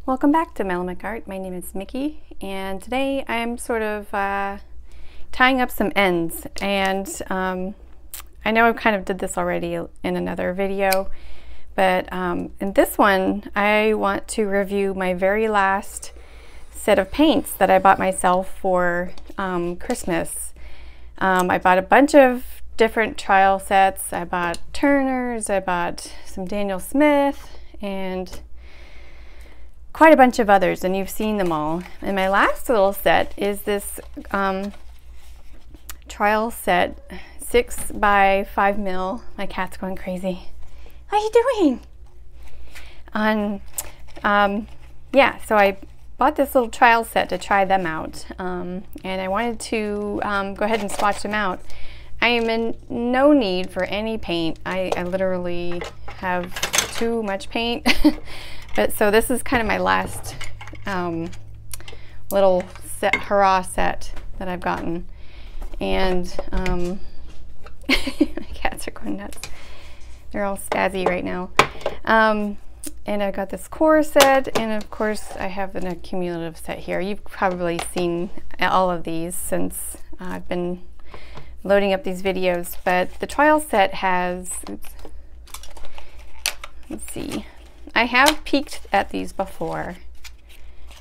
Welcome back to Melamic Art. My name is Mikki, and today I'm sort of tying up some ends. And I know I kind of did this already in another video, but in this one I want to review my very last set of paints that I bought myself for Christmas. I bought a bunch of different trial sets. I bought Turner's, I bought some Daniel Smith, and quite a bunch of others, and you've seen them all. And my last little set is this trial set, 6 by 5 mil. My cat's going crazy. What are you doing? Yeah, so I bought this little trial set to try them out, and I wanted to go ahead and swatch them out. I am in no need for any paint. I literally have too much paint. But so this is kind of my last little set, hurrah set that I've gotten. And my cats are going nuts. They're all spazzy right now. And I got this core set, and of course I have an accumulative set here. You've probably seen all of these since I've been loading up these videos, but the trial set has, oops, let's see, I have peeked at these before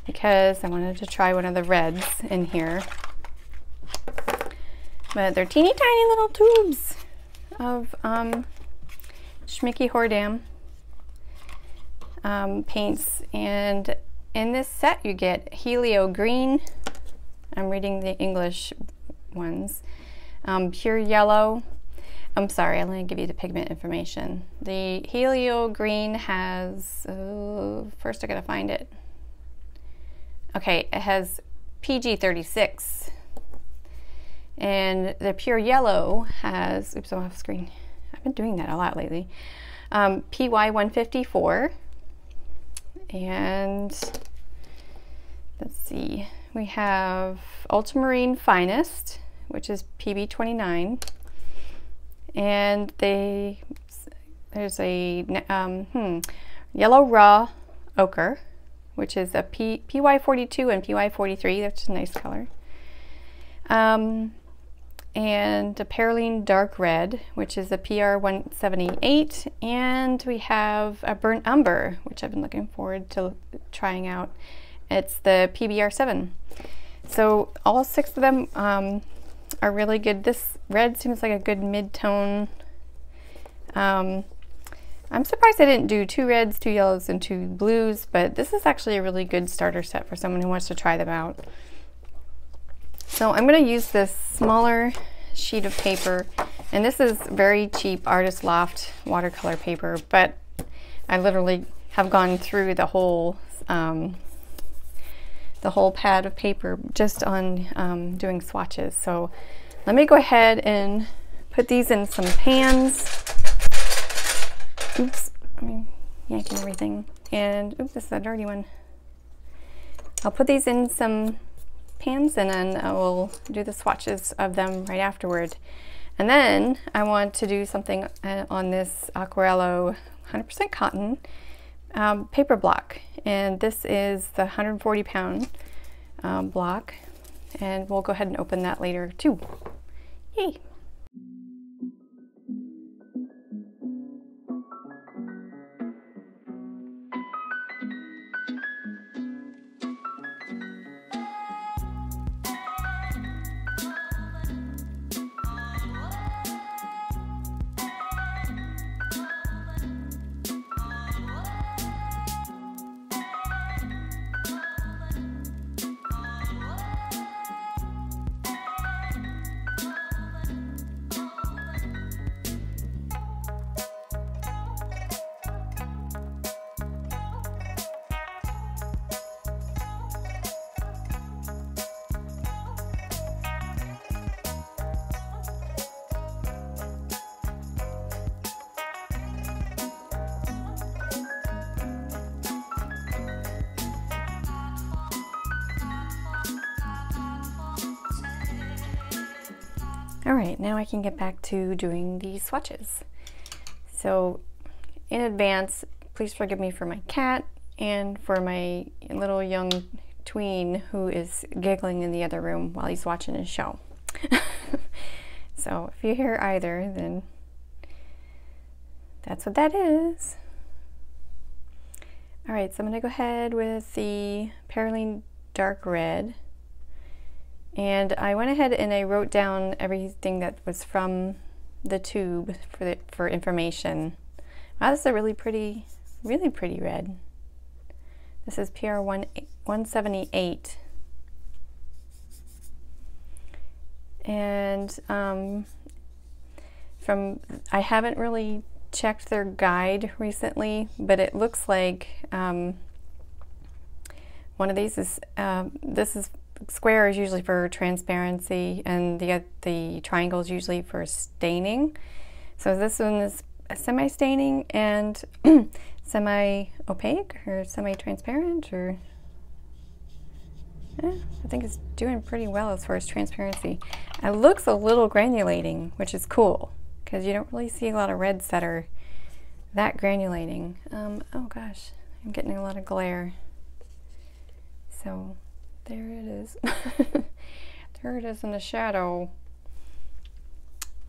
because I wanted to try one of the reds in here, but they're teeny tiny little tubes of Schmincke paints, and in this set you get Helio Green, I'm reading the English ones, Pure Yellow. I'm sorry, I'm going to give you the pigment information. The Helio Green has, first I gotta find it. Okay, it has PG 36. And the Pure Yellow has, oops, I'm off screen. I've been doing that a lot lately. PY 154. And let's see, we have Ultramarine Finest, which is PB 29. And there's a Yellow Raw Ochre, which is a PY 42 and PY 43. That's a nice color. And a Perylene Dark Red, which is a PR 178. And we have a Burnt Umber, which I've been looking forward to trying out. It's the PBR 7. So all 6 of them are really good. This red seems like a good mid-tone. I'm surprised I didn't do 2 reds, 2 yellows, and 2 blues, but this is actually a really good starter set for someone who wants to try them out. So I'm going to use this smaller sheet of paper, and this is very cheap Artist Loft watercolor paper, but I literally have gone through the whole pad of paper just on doing swatches. So let me go ahead and put these in some pans. Oops, I'm yanking everything. And oops, this is a dirty one. I'll put these in some pans, and then I will do the swatches of them right afterward. And then I want to do something on this Aquarello 100% cotton paper block, and this is the 140 pound block, and we'll go ahead and open that later too. Yay! All right, now I can get back to doing the swatches. So in advance, please forgive me for my cat and for my little young tween who is giggling in the other room while he's watching his show. So if you hear either, then that's what that is. All right, so I'm gonna go ahead with the Perylene Dark Red. And I went ahead and I wrote down everything that was from the tube for information. Wow, this is a really pretty red. This is PR 178. And I haven't really checked their guide recently, but it looks like one of these is, this is square is usually for transparency, and the triangle is usually for staining. So this one is semi-staining and semi-opaque or semi-transparent, or I think it's doing pretty well as far as transparency. It looks a little granulating, which is cool because you don't really see a lot of reds that are that granulating. Oh gosh, I'm getting a lot of glare. So there it is. There it is in the shadow.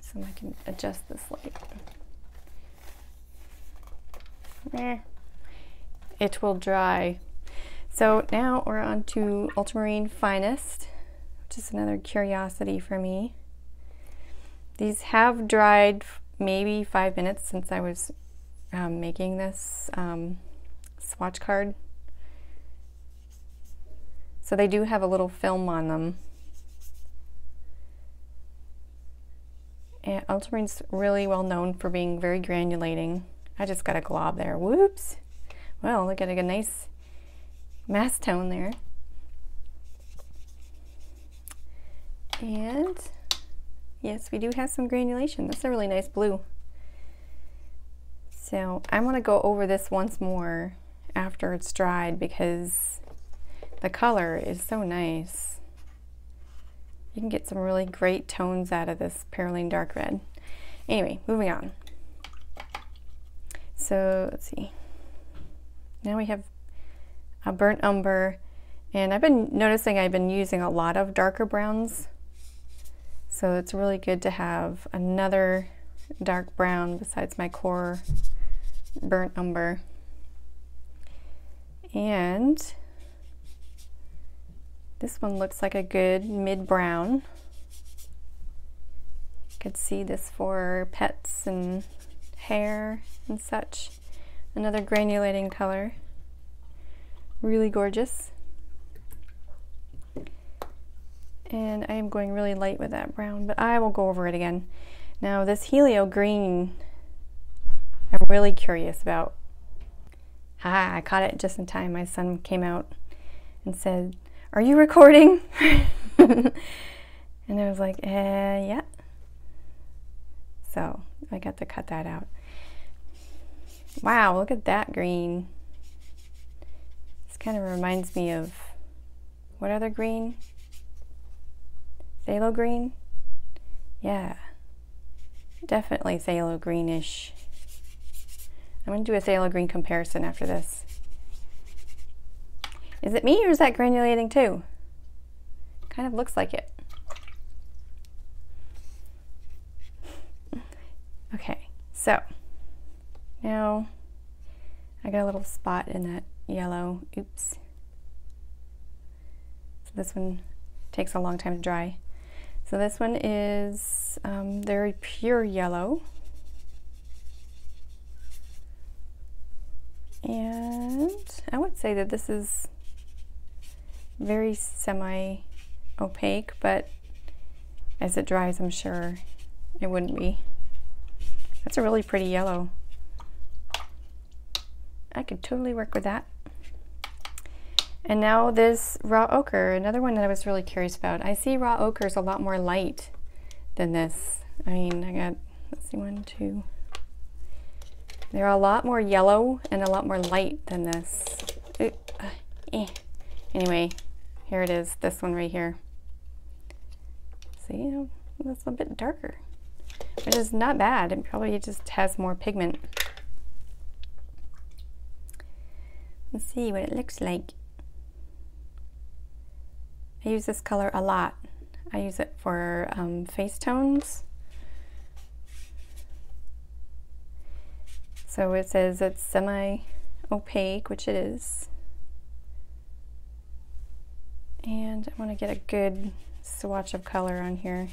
So I can adjust this light. It will dry. So now we're on to Ultramarine Finest, which is another curiosity for me. These have dried maybe 5 minutes since I was making this swatch card. So they do have a little film on them. And Ultramarine's really well known for being very granulating. I just got a glob there. Whoops. Well, look at a nice mass tone there. And yes, we do have some granulation. That's a really nice blue. So I'm going to go over this once more after it's dried because the color is so nice. You can get some really great tones out of this Perylene Dark Red. Anyway, moving on. So let's see. Now we have a burnt umber, and I've been noticing I've been using a lot of darker browns. So it's really good to have another dark brown besides my core burnt umber. And this one looks like a good mid-brown. You could see this for pets and hair and such. Another granulating color. Really gorgeous. And I am going really light with that brown, but I will go over it again. Now this Helio Green, I'm really curious about. I caught it just in time. My son came out and said, "Are you recording?" And I was like, yeah. So I got to cut that out. Wow, look at that green. This kind of reminds me of, what other green? Phthalo green? Yeah, definitely phthalo greenish. I'm going to do a phthalo green comparison after this. Is it me or is that granulating too? Kind of looks like it. Okay, so now I got a little spot in that yellow. Oops. So this one takes a long time to dry. So this one is very pure yellow. And I would say that this is very semi-opaque, but as it dries, I'm sure it wouldn't be. That's a really pretty yellow. I could totally work with that. And now this raw ochre, another one that I was really curious about. I see raw ochre is a lot more light than this. I mean, I got, let's see, 1, 2. They're a lot more yellow and a lot more light than this. Anyway, here it is, this one right here. See, that's a bit darker, which is not bad. It probably just has more pigment. and see what it looks like. I use this color a lot. I use it for face tones. So it says it's semi-opaque, which it is. And I want to get a good swatch of color on here.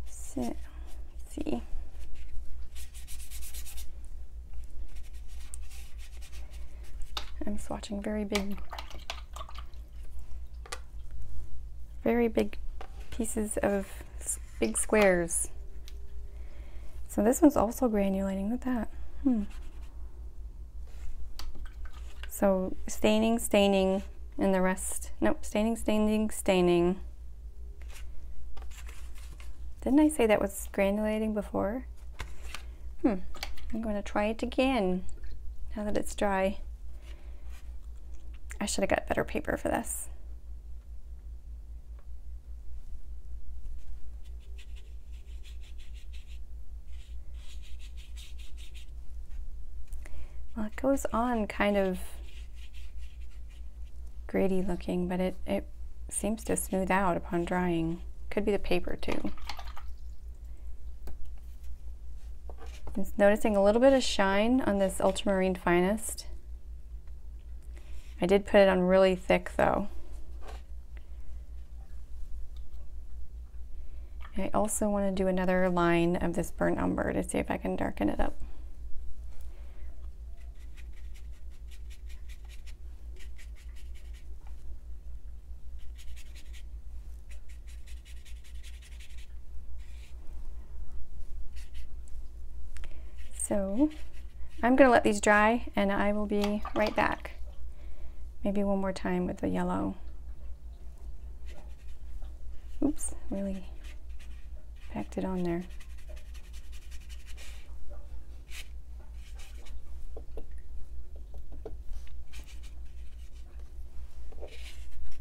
So, let's see. I'm swatching very big pieces of big squares. So this one's also granulating. Look at that. So staining, and the rest. Nope, staining. Didn't I say that was granulating before? I'm going to try it again now that it's dry. I should have got better paper for this. Well, it goes on kind of gritty looking, but it seems to smooth out upon drying. Could be the paper too. Just noticing a little bit of shine on this Ultramarine Finest. I did put it on really thick though. I also want to do another line of this burnt umber to see if I can darken it up. So I'm going to let these dry and I will be right back. Maybe one more time with the yellow. Oops, really packed it on there.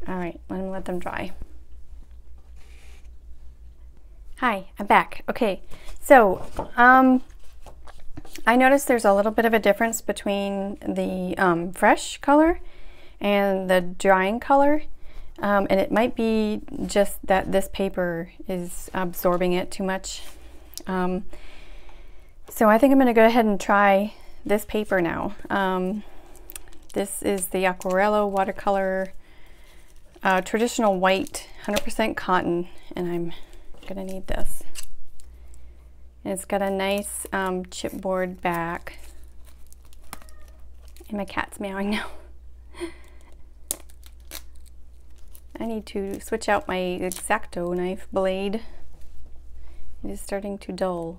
All right, let them dry. Hi, I'm back. Okay, so I noticed there's a little bit of a difference between the fresh color and the drying color, and it might be just that this paper is absorbing it too much. So I think I'm going to go ahead and try this paper now. This is the Aquarello watercolor traditional white 100% cotton, and I'm going to need this. And it's got a nice chipboard back, and my cat's meowing now. I need to switch out my X-Acto knife blade. It is starting to dull.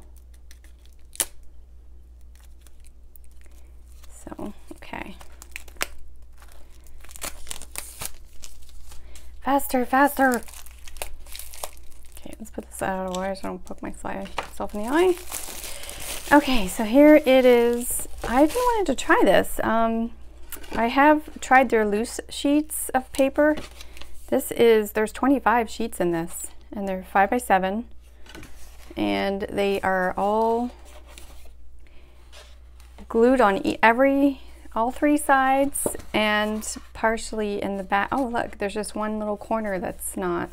So, okay. Faster, faster! Okay, let's put this out of the way so I don't poke myself in the eye. Okay, so here it is. I've been wanting to try this. I have tried their loose sheets of paper. There's 25 sheets in this, and they're 5x7, and they are all glued on all three sides and partially in the back. Oh, look, there's just one little corner that's not.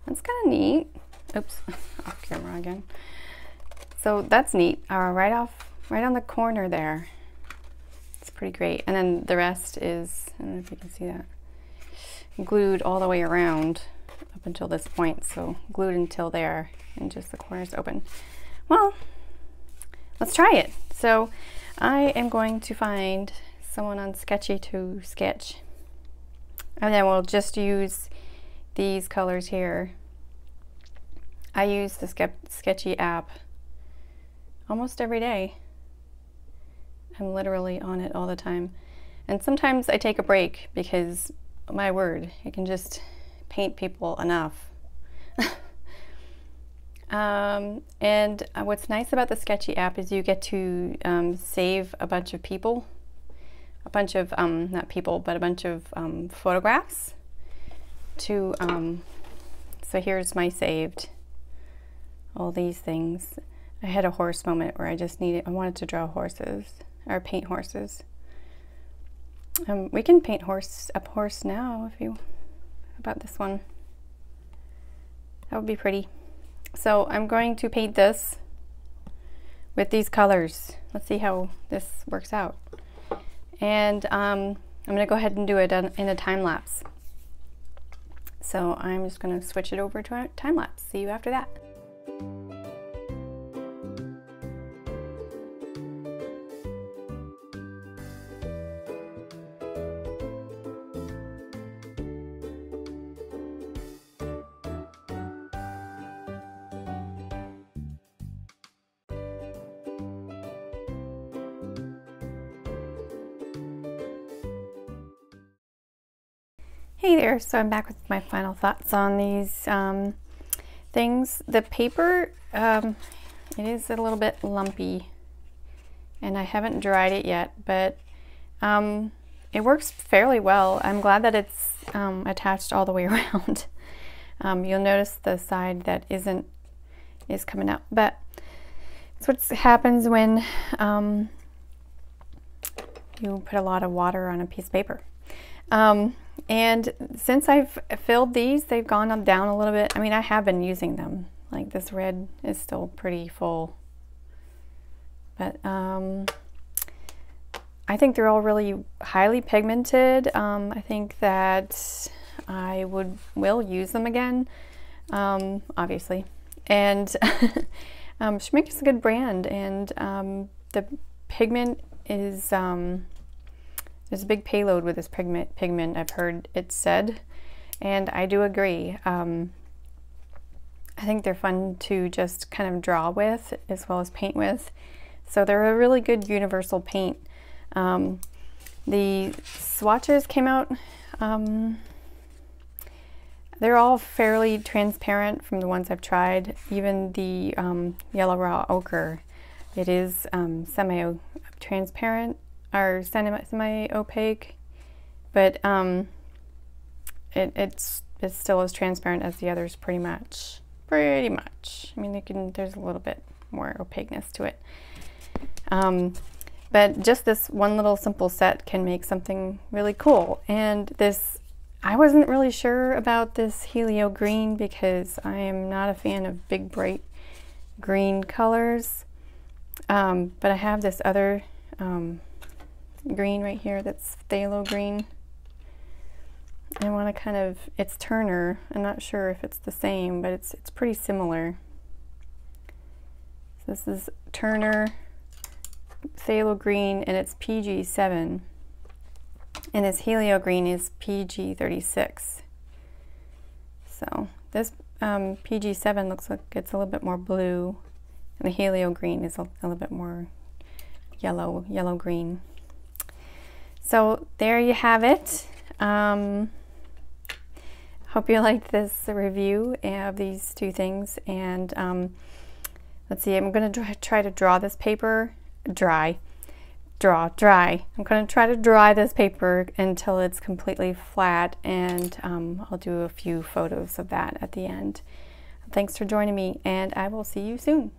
That's kind of neat. Oops, off camera again. So that's neat. Right on the corner there. It's pretty great. And then the rest is, I don't know if you can see that, glued all the way around up until this point. So glued until there and just the corners open. Well, let's try it. So I am going to find someone on Sketchy to sketch. And then we'll just use these colors here. I use the Sketchy app almost every day. I'm literally on it all the time. And sometimes I take a break because, my word, you can just paint people enough. And what's nice about the Sketchy app is you get to save a bunch of people, a bunch of, not people, but a bunch of photographs to, so here's my saved, all these things. I had a horse moment where I wanted to draw horses, or paint horses. We can paint a horse now if you, about this one. That would be pretty. So I'm going to paint this with these colors. Let's see how this works out. And I'm gonna go ahead and do it in a time lapse. So I'm just gonna switch it over to a time lapse. See you after that. Hey there, so I'm back with my final thoughts on these things. The paper, it is a little bit lumpy and I haven't dried it yet, but it works fairly well. I'm glad that it's attached all the way around. You'll notice the side that is coming out, but it's what happens when you put a lot of water on a piece of paper. And since I've filled these, they've gone up down a little bit. I mean, I have been using them. Like this red is still pretty full. But I think they're all really highly pigmented. I think that I will use them again, obviously. And Schmincke is a good brand, and the pigment is there's a big payload with this pigment, I've heard it said, and I do agree. I think they're fun to just kind of draw with as well as paint with. So they're a really good universal paint. The swatches came out, they're all fairly transparent from the ones I've tried. Even the yellow raw ochre, it is semi-transparent or semi-opaque, but it's still as transparent as the others pretty much. I mean, there's a little bit more opaqueness to it. But just this one little simple set can make something really cool. And this, I wasn't really sure about this helio green because I am not a fan of big bright green colors. But I have this other green right here that's phthalo green. I want to kind of, it's Turner. I'm not sure if it's the same, but it's pretty similar. So this is Turner phthalo green, and it's PG7, and this helio green is PG36. So this PG7 looks like it's a little bit more blue, and the helio green is a little bit more yellow green. So there you have it. Hope you liked this review of these two things. And let's see, I'm going to try to draw this paper dry. I'm going to try to dry this paper until it's completely flat, and I'll do a few photos of that at the end. Thanks for joining me, and I will see you soon.